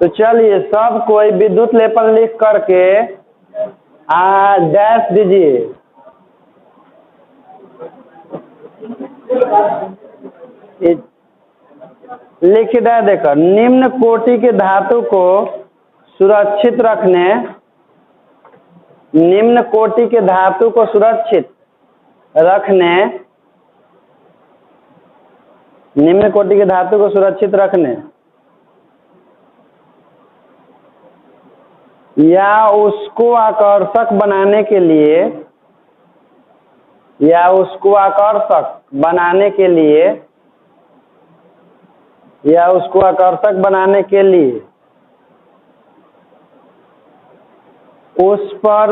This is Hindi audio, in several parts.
तो चलिए सब कोई विद्युत लेपन लिख करके डैश दीजिए। लिख दे देखो, निम्न कोटि के धातु को सुरक्षित रखने, निम्न कोटि के धातु को सुरक्षित रखने, निम्न कोटि के धातु को सुरक्षित रखने या उसको आकर्षक बनाने के लिए, या उसको आकर्षक बनाने के लिए, या उसको आकर्षक बनाने के लिए उस पर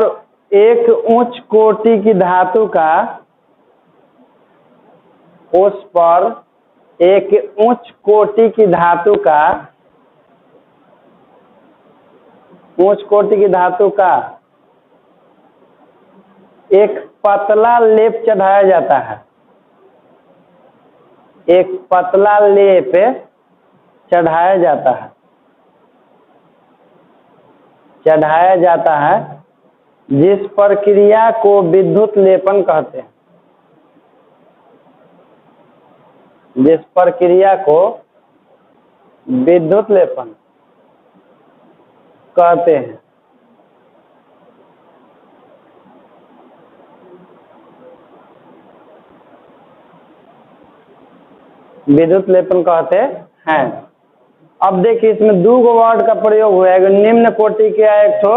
एक उच्च कोटि की धातु का, उस पर एक उच्च कोटि की धातु का, उच्च कोटि की धातु का एक पतला लेप चढ़ाया जाता है, एक पतला लेप चढ़ाया जाता है, चढ़ाया जाता है जिस प्रक्रिया को विद्युत लेपन कहते हैं, जिस प्रक्रिया को विद्युत लेपन कहते हैं। विद्युत लेपन कहते हैं। अब देखिए इसमें दो वर्ड का प्रयोग हुआ है, निम्न कोटि के, एक तो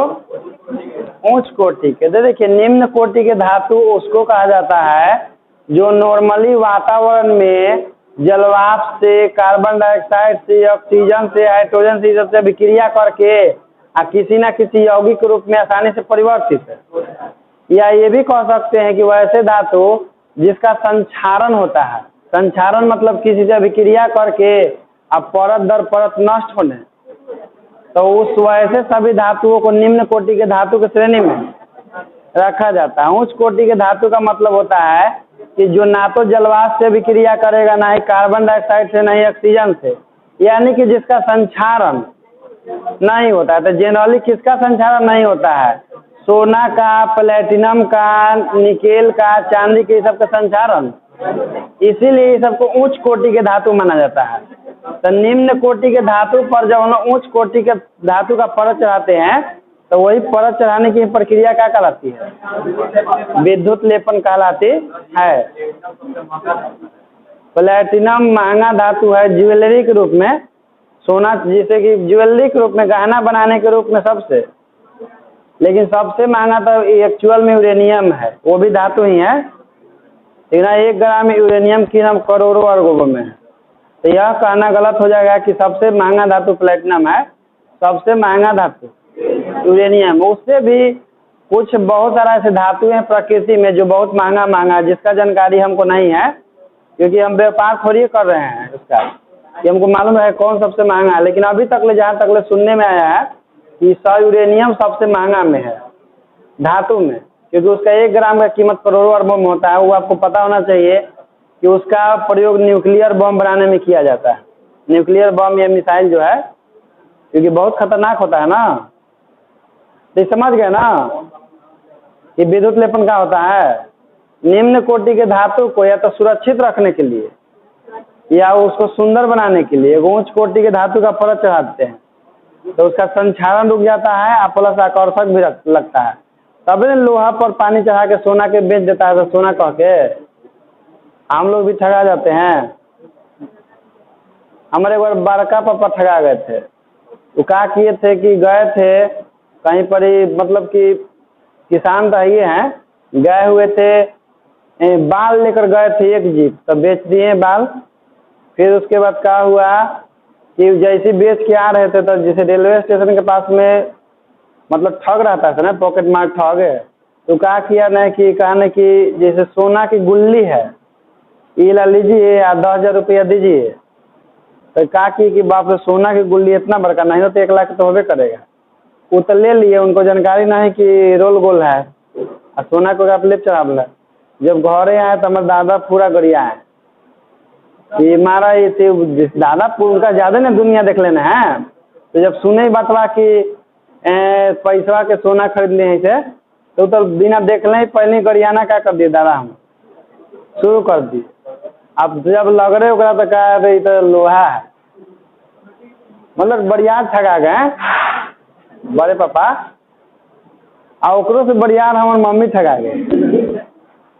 उच्च कोटि के। देखिए निम्न कोटि के धातु उसको कहा जाता है जो नॉर्मली वातावरण में जलवाष्प से, कार्बन डाइऑक्साइड से, ऑक्सीजन से, हाइड्रोजन से सबसे विक्रिया करके किसी न किसी यौगिक रूप में आसानी से परिवर्तित है। या ये भी कह सकते हैं कि वैसे धातु जिसका संक्षारण होता है, संक्षारण मतलब किसी से विक्रिया करके अब परत दर परत नष्ट होने, तो उस वैसे सभी धातुओं को निम्न कोटि के धातु की श्रेणी में रखा जाता है। उच्च कोटि के धातु का मतलब होता है कि जो ना तो जलवाष्प से विक्रिया करेगा, ना ही कार्बन डाइऑक्साइड से, ना ही ऑक्सीजन से, यानी कि जिसका संक्षारण नहीं होता है। तो जनरली किसका संक्षारण नहीं होता है? सोना का, प्लेटिनम का, निकेल का, चांदी के, सब का संक्षारण। इसीलिए ये सबको उच्च कोटि के धातु माना जाता है। तो निम्न कोटि के धातु पर जब हम उच्च कोटि के धातु का परत चढ़ाते हैं तो वही परत चढ़ाने की प्रक्रिया क्या कहलाती है? विद्युत लेपन कहलाती है। प्लेटिनम महंगा धातु है ज्वेलरी के रूप में, सोना जैसे कि ज्वेलरी के रूप में, गहना बनाने के रूप में सबसे, लेकिन सबसे महंगा तो एक्चुअल में यूरेनियम है, वो भी धातु ही है, लेकिन 1 ग्राम यूरेनियम की नाम करोड़ों अरबों में है। तो यह कहना गलत हो जाएगा कि सबसे महंगा धातु प्लेटिनम है। सबसे महंगा धातु यूरेनियम। उससे भी कुछ बहुत सारा ऐसे धातु हैं प्रकृति में जो बहुत महंगा महंगा, जिसका जानकारी हमको नहीं है, क्योंकि हम व्यापार थोड़ी कर रहे हैं उसका कि हमको मालूम है कौन सबसे महंगा है। लेकिन अभी तक ले जहाँ तक ले सुनने में आया है कि यूरेनियम सबसे महंगा में है धातु में, क्योंकि उसका 1 ग्राम का कीमत करोड़ों अरबों में होता है। वो आपको पता होना चाहिए कि उसका प्रयोग न्यूक्लियर बम बनाने में किया जाता है। न्यूक्लियर बम या मिसाइल जो है, क्योंकि बहुत खतरनाक होता है ना। तो समझ गए ना कि विद्युत लेपन क्या होता है? निम्न कोटि के धातु को या तो सुरक्षित रखने के लिए या उसको सुंदर बनाने के लिए उच्च कोटि के धातु का परत चढ़ाते हैं, तो उसका संक्षारण रुक जाता है और प्लस आकर्षक भी लगता है। तभी लोहा पर पानी चढ़ा के सोना के बेच देता है, तो सोना कह के हम लोग भी ठगा जाते हैं। हमारे एक बार बड़का पापा ठगा गए थे। वो क्या किए थे कि गए थे कहीं पर ही, मतलब कि किसान तो ये हैं, गए हुए थे, बाल लेकर गए थे 1 जीप, तो बेच दिए बाल। फिर उसके बाद क्या हुआ कि जैसे बेच के आ रहे थे तो जैसे रेलवे स्टेशन के पास में मतलब ठग रहता था ना, पॉकेट मार ठग, तो क्या किया ना कि कहने कि जैसे सोना की गुल्ली है, ये ला लीजिए या 10,000 रुपया दीजिए। तो क्या की कि बाप रे, सोना की गुल्ली इतना बड़का, नहीं हो तो 1 लाख तो होबे करेगा। वो तो ले लिए, उनको जानकारी नहीं कि रोल गोल है और सोना को आप ले चढ़ा। जब घरे आए तो हमारे दादा पूरा गरिया है कि मारा ये दादा उनका ज्यादा ना दुनिया देख लेना है। तो जब सुने ही बतवा कि पैसा के सोना खरीद लिए हैं से तो बिना देखले ही पहले गरियाना क्या कर दिए दादा हम शुरू कर दी। अब जब लग रहे ओकरा तो कहा रही तो लोहा है, मतलब बरियार ठगा गए बड़े पापा आ ओकरों से बरियार हमारे मम्मी ठगा गए।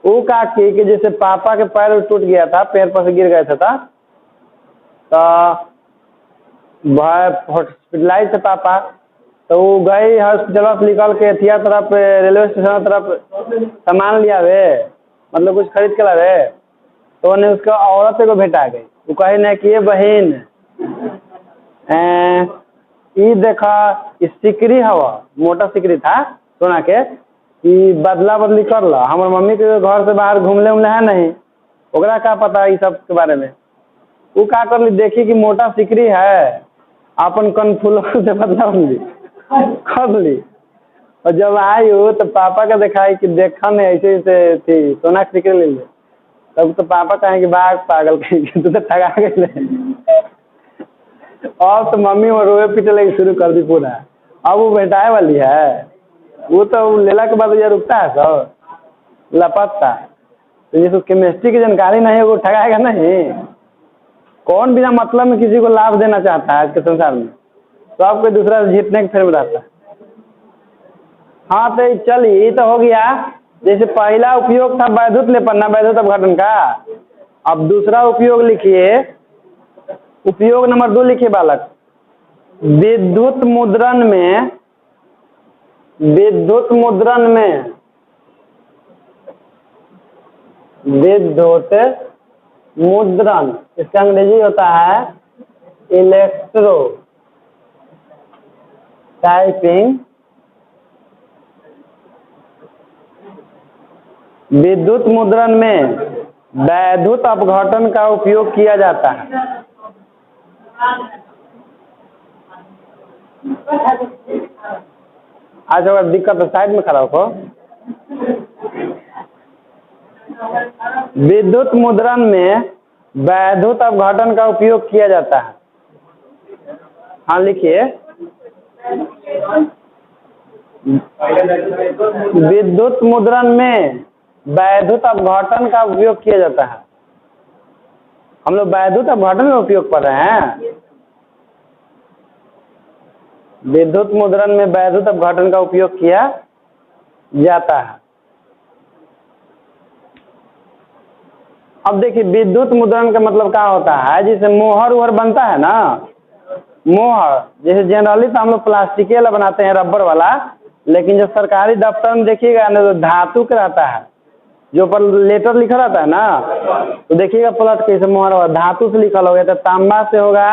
वो का कि जैसे पापा के पैर टूट गया था, पैर पर से गिर गए था तो हॉस्पिटलाइज थे पापा, तो वो गए हॉस्पिटल से निकल के एथिया तरफ रेलवे स्टेशन तरफ सामान लिया वे, मतलब कुछ खरीद के लावे, तो उन्हें उसका औरत को भेटा गई। वो कहे न कि ये बहन ये देखा इस सिकरी हवा, मोटा सिकरी था सोना के, कि बदला बदली कर ला। हमारे मम्मी के घर से बाहर घूमले उमले है नहीं, ओकरा क्या पता ये सब के बारे में। वो क्या कर ली, देखी कि मोटा सिकरी है, अपन कनफुल से बदला बदली कर ली। और जब आई हो तो पापा का दिखाई कि देखा नहीं ऐसे ऐसे थी सोना की सिकरी ले ले, तब तो पापा कहेंगे बाग पागल कहेंगे तू तो ठगा गए। और तो मम्मी वो रोए पीटे लगी शुरू कर दी पूरा। अब वो भेटाए वाली है, वो तो लेला के बाद ये रुकता है सब लपटता। तो जिसको केमिस्ट्री की जानकारी नहीं है वो ठगाएगा नहीं। कौन बिना मतलब में किसी को लाभ देना चाहता है आज के संसार में, तो आप कोई दूसरा जीतने के फेर में रहता है। हाँ तो चलिए तो हो गया। जैसे पहला उपयोग था वैद्युत लेपन वैद्युत अपघटन का, अब दूसरा उपयोग लिखिए, उपयोग नंबर 2 लिखिए बालक। विद्युत मुद्रण में, विद्युत मुद्रण में, विद्युत मुद्रण इसका अंग्रेजी होता है इलेक्ट्रो टाइपिंग। विद्युत मुद्रण में वैद्युत अपघटन का उपयोग किया जाता है। आज अगर दिक्कत है साइड में खड़ा हो। विद्युत मुद्रण में वैद्युत अपघटन का उपयोग किया जाता है। हाँ लिखिए, विद्युत मुद्रण में वैद्युत अपघटन का उपयोग किया जाता है। हम लोग वैद्युत अपघटन में उपयोग कर रहे हैं। विद्युत मुद्रण में वैद्युत अपघटन का उपयोग किया जाता है। अब देखिए विद्युत मुद्रण का मतलब क्या होता है, जैसे मोहर उहर बनता है ना, मोहर जैसे जनरली तो हम लोग प्लास्टिक वाला बनाते हैं रबर वाला, लेकिन जब सरकारी दफ्तर में देखिएगा ना तो धातु का रहता है, जो पर लेटर लिखा रहता है ना, तो देखिएगा प्लट कैसे मोहर होगा, धातु से लिखा होगा, या तो तांबा से होगा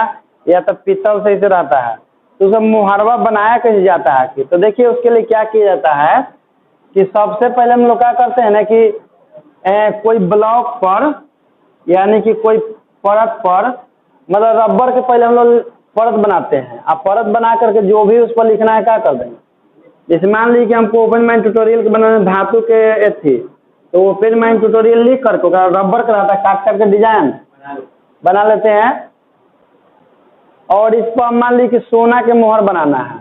या तो पीतल से ऐसे रहता है। तो सब मुहरवा बनाया कैसे जाता है कि, तो देखिए उसके लिए क्या किया जाता है कि सबसे पहले हम लोग क्या करते हैं ना कि कोई ब्लॉक पर यानी कि कोई परत पर, मतलब रबर के पहले हम लोग परत बनाते हैं। अब परत बना करके जो भी उस पर लिखना है क्या कर देंगे, जैसे मान लीजिए कि हमको ओपन माइंड ट्यूटोरियल के बनाने धातु के थी, तो ओपन माइंड ट्यूटोरियल लिख करके रबर का रहता है, काट करके डिजाइन बना लेते हैं। और इस पर मान लीजिए कि सोना के मोहर बनाना है,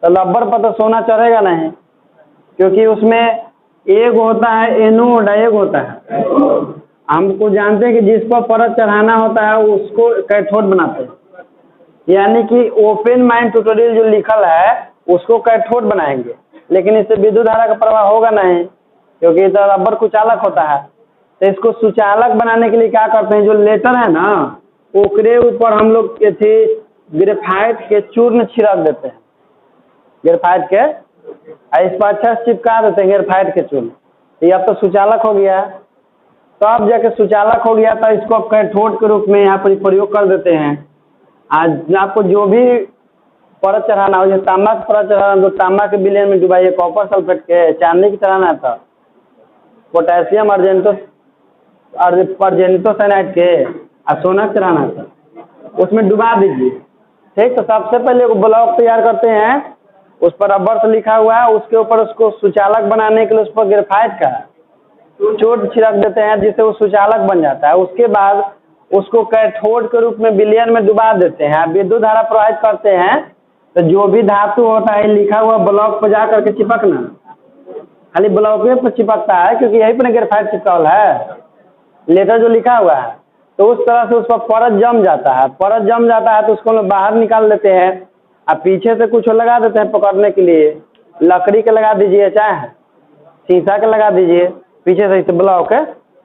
तो रबर पर तो सोना चढ़ेगा नहीं, क्योंकि उसमें एक होता है एनोड, एक होता है, हमको जानते हैं कि जिस पर परत चढ़ाना होता है उसको कैथोड बनाते हैं। यानी कि ओपन माइंड ट्यूटोरियल जो लिखल है उसको कैथोड बनाएंगे, लेकिन इससे विद्युत धारा का प्रवाह होगा नहीं, क्योंकि इधर रबर कुचालक होता है। तो इसको सुचालक बनाने के लिए क्या करते हैं, जो लेटर है ना ओकरे ऊपर हम लोग के थे ग्रेफाइट के चूर्ण छिड़क देते हैं, ग्रेफाइट के इस पर अच्छा से चिपका देते हैं ग्रेफाइट के चूर्ण। ये अब तो सुचालक हो गया, तो अब जाके सुचालक हो गया तो इसको आप कैथोड के रूप में यहाँ पर प्रयोग कर देते हैं। आज आपको जो भी परत चढ़ाना हो, जैसे तांबा की परत चढ़ाना तो तांबा के विलयन में डुबाइए, कॉपर सल्फेट के, चांदी की चढ़ाना था पोटेशियम अर्जेंटोसाइनाइड के, और सोना चढ़ाना था उसमें डुबा दीजिए। ठीक, तो सबसे पहले वो ब्लॉक तैयार करते हैं, उस पर रबर से लिखा हुआ है, उसके ऊपर उसको सुचालक बनाने के लिए उस पर ग्रेफाइट का चोट छिड़क देते हैं, जिससे वो सुचालक बन जाता है। उसके बाद उसको कैथोड के रूप में विलयन में डुबा देते हैं, विद्युत धारा प्रवाहित करते हैं तो जो भी धातु होता है लिखा हुआ ब्लॉक पर जा करके चिपकना, खाली ब्लॉक पर चिपकता है क्योंकि यही पर ग्रेफाइट चिपकावल है लेटर जो लिखा हुआ है। तो उस तरह से उस पर परत जम जाता है, परत जम जाता है तो उसको हम लोग बाहर निकाल लेते हैं और पीछे से कुछ लगा देते हैं पकड़ने के लिए, लकड़ी के लगा दीजिए चाहे शीशा के लगा दीजिए पीछे से इसे ब्लॉक है,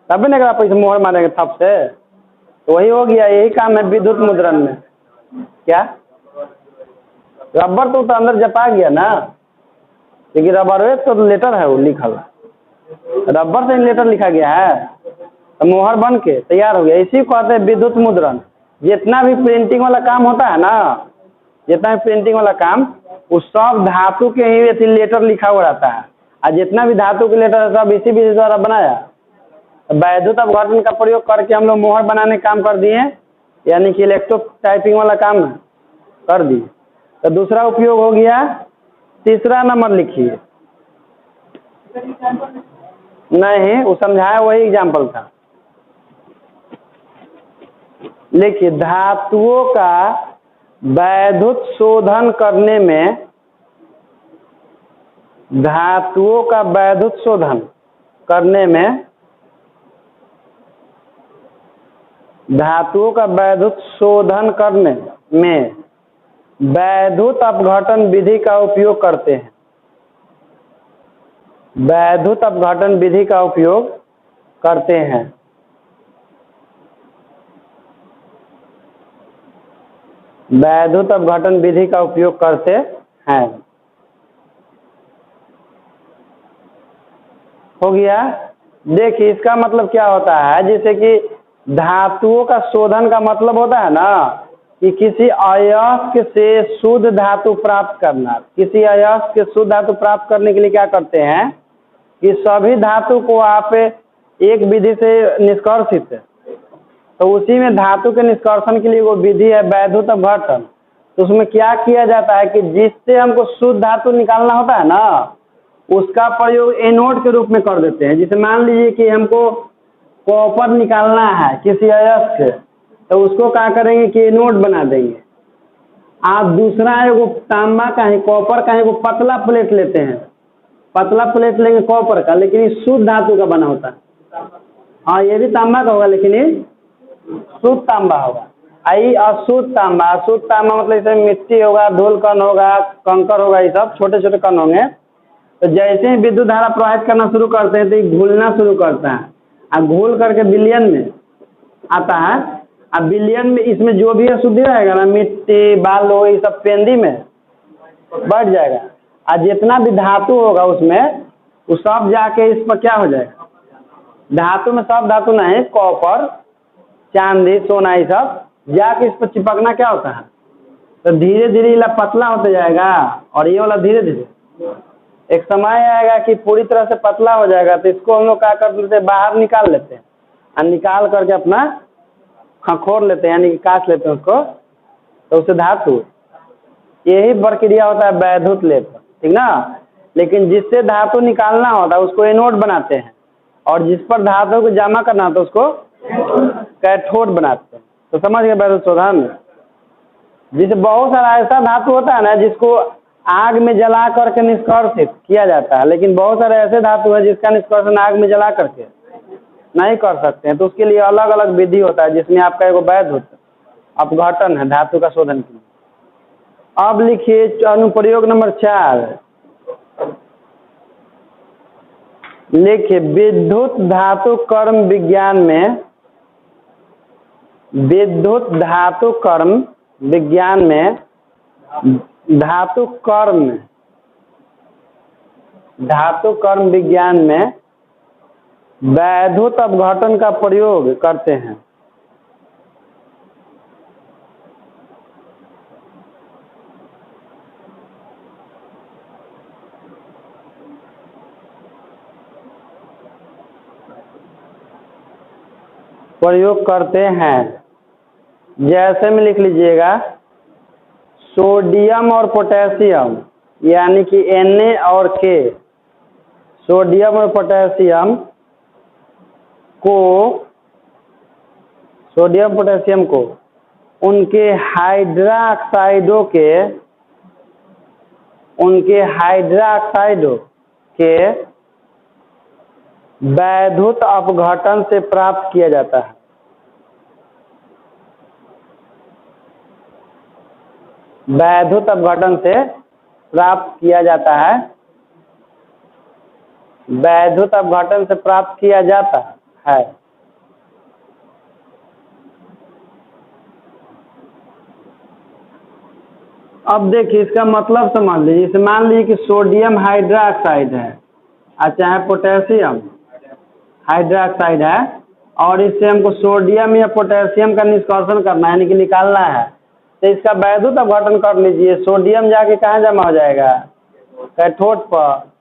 तभी ना आप इसे मोहर मारेंगे थप से। तो वही हो गया, यही काम है विद्युत मुद्रण में। क्या रबर तो अंदर जपा गया ना, लेकिन रबर तो लेटर है वो लिखल, रबर से लेटर लिखा गया है तो मोहर बन के तैयार हो गया। इसी को कहते हैं विद्युत मुद्रण। जितना भी प्रिंटिंग वाला काम होता है ना, जितना भी प्रिंटिंग वाला काम वो सब धातु के ही लेटर लिखा हुआ रहता है, और जितना भी धातु के लेटर है सब इसी विधि द्वारा बनाया। वैद्युत अपघटन का प्रयोग करके हम लोग मोहर बनाने का काम कर दिए, यानी कि इलेक्ट्रो टाइपिंग वाला काम कर दिए। तो दूसरा उपयोग हो गया। तीसरा नंबर लिखिए। नहीं, वो समझाया वही एग्जाम्पल था। देखिए, धातुओं का वैद्युत शोधन करने में, धातुओं का वैद्युत शोधन करने में, धातुओं का वैद्युत शोधन करने में वैद्युत अपघटन विधि का उपयोग करते हैं। वैद्युत अपघटन विधि का उपयोग करते हैं। वैद्युत अपघटन विधि का उपयोग करते हैं। हो गया। देखिए, इसका मतलब क्या होता है, जैसे कि धातुओं का शोधन का मतलब होता है ना कि किसी अयस्क से शुद्ध धातु प्राप्त करना। किसी अयस्क से शुद्ध धातु प्राप्त करने के लिए क्या करते हैं कि सभी धातु को आप एक विधि से निष्कर्षित, तो उसी में धातु के निष्कर्षण के लिए वो विधि है वैद्युत अपघटन। तो उसमें क्या किया जाता है कि जिससे हमको शुद्ध धातु निकालना होता है ना, उसका प्रयोग एनोड के रूप में कर देते हैं। जैसे मान लीजिए कि हमको कॉपर निकालना है किसी अयस्क से, तो उसको क्या करेंगे कि एनोड बना देंगे। आप दूसरा एगो तांबा का है, कॉपर का है, वो पतला प्लेट लेते हैं, पतला प्लेट लेंगे कॉपर का, लेकिन ये शुद्ध धातु का बना होता है। हाँ, ये भी तांबा का होगा लेकिन ये शुद्ध तांबा होगा। आई अशुद्ध तांबा, अशुद्ध तांबा मतलब जैसे मिट्टी होगा, धूल कण होगा, कंकर होगा, ये सब छोटे छोटे कण होंगे। तो जैसे ही विद्युत धारा प्रवाहित करना शुरू करते हैं तो ये घूलना शुरू करता है, और घूल करके विलयन में आता है। अब विलयन में इसमें जो भी अशुद्धि रहेगा ना, मिट्टी बालू, ये सब पेंदी में बढ़ जाएगा, और जितना भी धातु होगा उसमें वो सब जाके इस पर क्या हो जाएगा, धातु में सब धातु नहीं, कॉपर, चांदी, सोना, ये सब जाके इस पर चिपकना क्या होता है, तो धीरे धीरे ये पतला होता जाएगा, और ये वाला धीरे धीरे एक समय आएगा कि पूरी तरह से पतला हो जाएगा। तो इसको हम लोग क्या कर लेते हैं, बाहर निकाल लेते हैं, और निकाल करके अपना खखोर लेते हैं, यानी कि काट लेते हैं उसको, तो उससे धातु, यही प्रक्रिया होता है वैद्युत लेप, ठीक ना। लेकिन जिससे धातु निकालना होता है उसको एनोड बनाते हैं, और जिस पर धातु को जमा करना होता है उसको कैथोड बनाते हैं। तो समझ गए वैद्युत शोधन। जिसे बहुत सारा ऐसा धातु होता है ना जिसको आग में जला करके निष्कर्षित किया जाता है, लेकिन बहुत सारे ऐसे धातु है जिसका निष्कर्षण आग में जला करके नहीं कर सकते हैं। तो उसके लिए अलग अलग विधि होता है, जिसमें आपका एगो वैद्युत अपघटन है धातु का शोधन के लिए। अब लिखिए अनुप्रयोग नंबर 4। लिखिए, विद्युत धातु कर्म विज्ञान में, विद्युत धातु कर्म विज्ञान में धातु कर्म विज्ञान में वैद्युत अपघटन का प्रयोग करते हैं। प्रयोग करते हैं जैसे में लिख लीजिएगा, सोडियम और पोटेशियम, यानी कि Na और K, सोडियम और पोटेशियम को, सोडियम पोटेशियम को उनके हाइड्रोक्साइडों के उनके हाइड्रोक्साइडों के वैद्युत अपघटन से प्राप्त किया जाता है। वैद्युत अपघटन से प्राप्त किया जाता है। वैद्युत अपघटन से प्राप्त किया जाता है। अब देखिए इसका मतलब समझ लीजिए। इसे मान लीजिए कि सोडियम हाइड्रोक्साइड है और चाहे पोटेशियम हाइड्रोक्साइड है, और इससे हमको सोडियम या पोटेशियम का निष्कर्षण करना है, यानी कि निकालना है। तो इसका वैद्युत अपघटन कर लीजिए। सोडियम जाके कहाँ जमा हो जाएगा? कैथोड पर।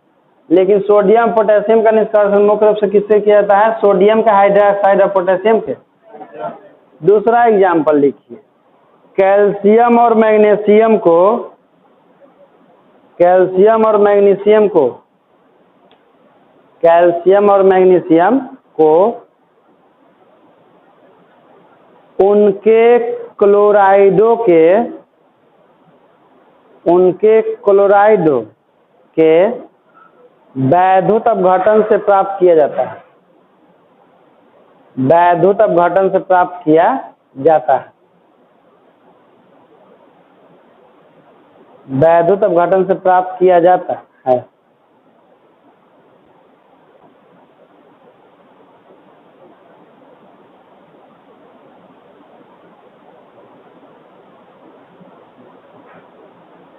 लेकिन सोडियम पोटेशियम का निष्कर्षण मुख्य रूप से किससे किया जाता है? सोडियम का हाइड्रोक्साइड और पोटेशियम के। दूसरा एग्जाम्पल लिखिए। कैल्शियम और मैग्नीशियम को कैल्शियम और मैग्नीशियम को उनके क्लोराइडों के वैद्युत अपघटन से प्राप्त किया जाता है। वैद्युत अपघटन से प्राप्त किया जाता है। वैद्युत अपघटन से प्राप्त किया जाता है।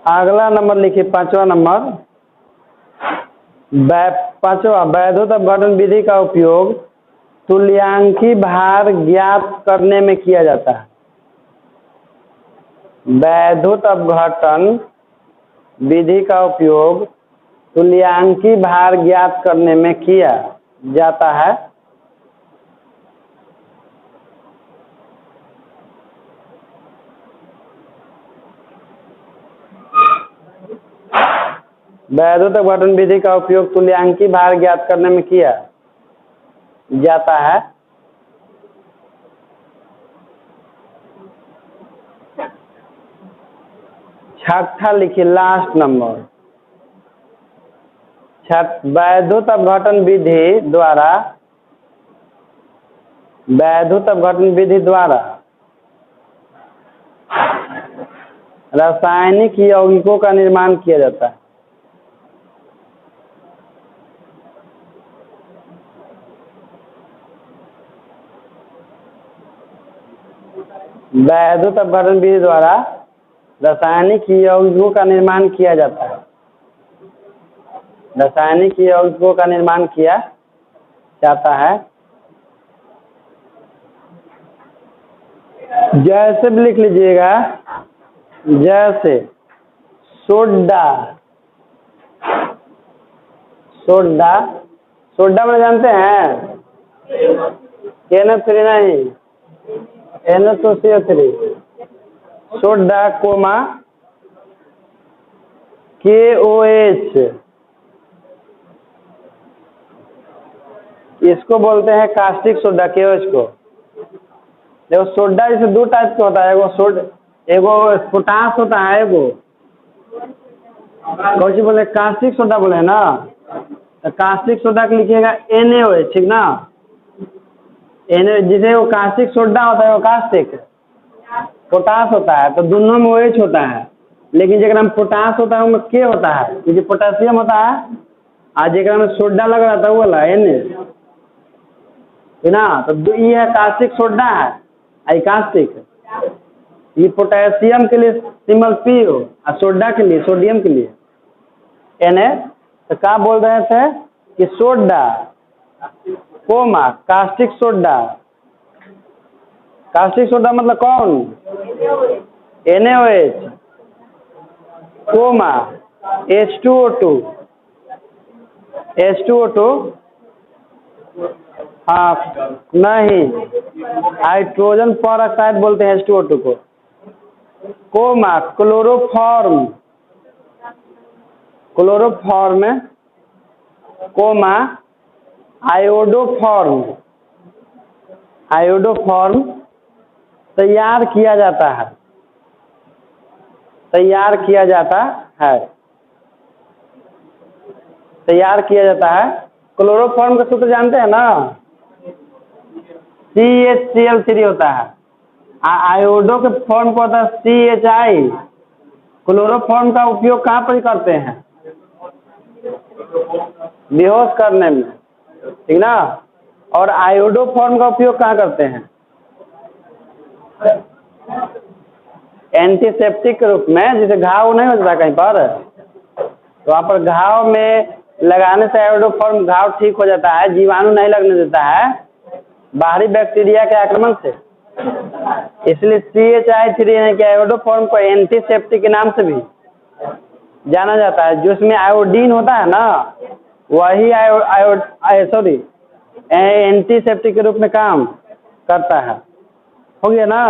अगला नंबर लिखिए, 5वां नंबर। पांचवा, वैद्युत अपघटन विधि का उपयोग तुल्यांकी भार ज्ञात करने में किया जाता है। वैद्युत अपघटन विधि का उपयोग तुल्यांकी भार ज्ञात करने में किया जाता है। वैद्युत अपघटन विधि का उपयोग तुल्यांकी भार ज्ञात करने में किया जाता है। छठा लिखिए, लास्ट नंबर। वैद्युत अपघटन विधि द्वारा रासायनिक यौगिकों का निर्माण किया जाता है। वैद्युत अपघटन विधि द्वारा रासायनिक यौगिकों का निर्माण किया जाता है। रासायनिक यौगिकों का निर्माण किया जाता है। जैसे भी लिख लीजिएगा, जैसे सोडा में जानते हैं NH3 नहीं, NH2CO3। सोडा कोमा KOH, इसको बोलते हैं कास्टिक सोडा। KOH को देखो, सोडा जैसे दो टाइप का होता है। एगो पोटास होता है, एगो कौन सी बोले? कास्टिक सोडा बोले ना। तो कास्टिक सोडा के लिखिएगा NaOH, ठीक ना। जिसे वो कास्टिक सोडा होता है वो कास्टिक पोटास होता है, तो दोनों में OH होता है। लेकिन जेकरा में पोटास होता है उसमें K होता है, क्योंकि पोटेशियम होता है। और जेकरा में सोडा लग रहा था वो वाला Na ना। तो ये है कास्टिक सोडा है, आई कास्टिक। ये पोटेशियम के लिए सिंबल P हो, और सोडा के लिए, सोडियम के लिए Na। तो क्या बोल रहे थे कि soda comma caustic soda. Caustic soda मतलब कौन? NaOH comma H2O2। हाँ नहीं, हाइड्रोजन पर ऑक्साइड बोलते हैं H2O2 को। कोमा क्लोरोफॉर्म कोमा आयोडोफॉर्म तैयार किया जाता है। तैयार किया जाता है। क्लोरोफॉर्म का सूत्र जानते हैं ना, CHCl3 होता है। आयोडो के फॉर्म को होता है CHI। क्लोरोफॉर्म का उपयोग कहाँ पर करते हैं? बेहोश करने में, ठीक ना। और आयोडो फॉर्म का उपयोग कहाँ करते हैं? एंटीसेप्टिक के रूप में। जैसे घाव नहीं होता कहीं पर, तो वहाँ पर घाव में लगाने से आयोडो फॉर्म घाव ठीक हो जाता है, जीवाणु नहीं लगने देता है बाहरी बैक्टीरिया के आक्रमण से। इसलिए CHI3 यानी कि आयोडो फॉर्म को एंटीसेप्टिक के नाम से भी जाना जाता है। जो इसमें आयोडीन होता है ना, वही एंटीसेप्टिक के रूप में काम करता है। हो गया ना।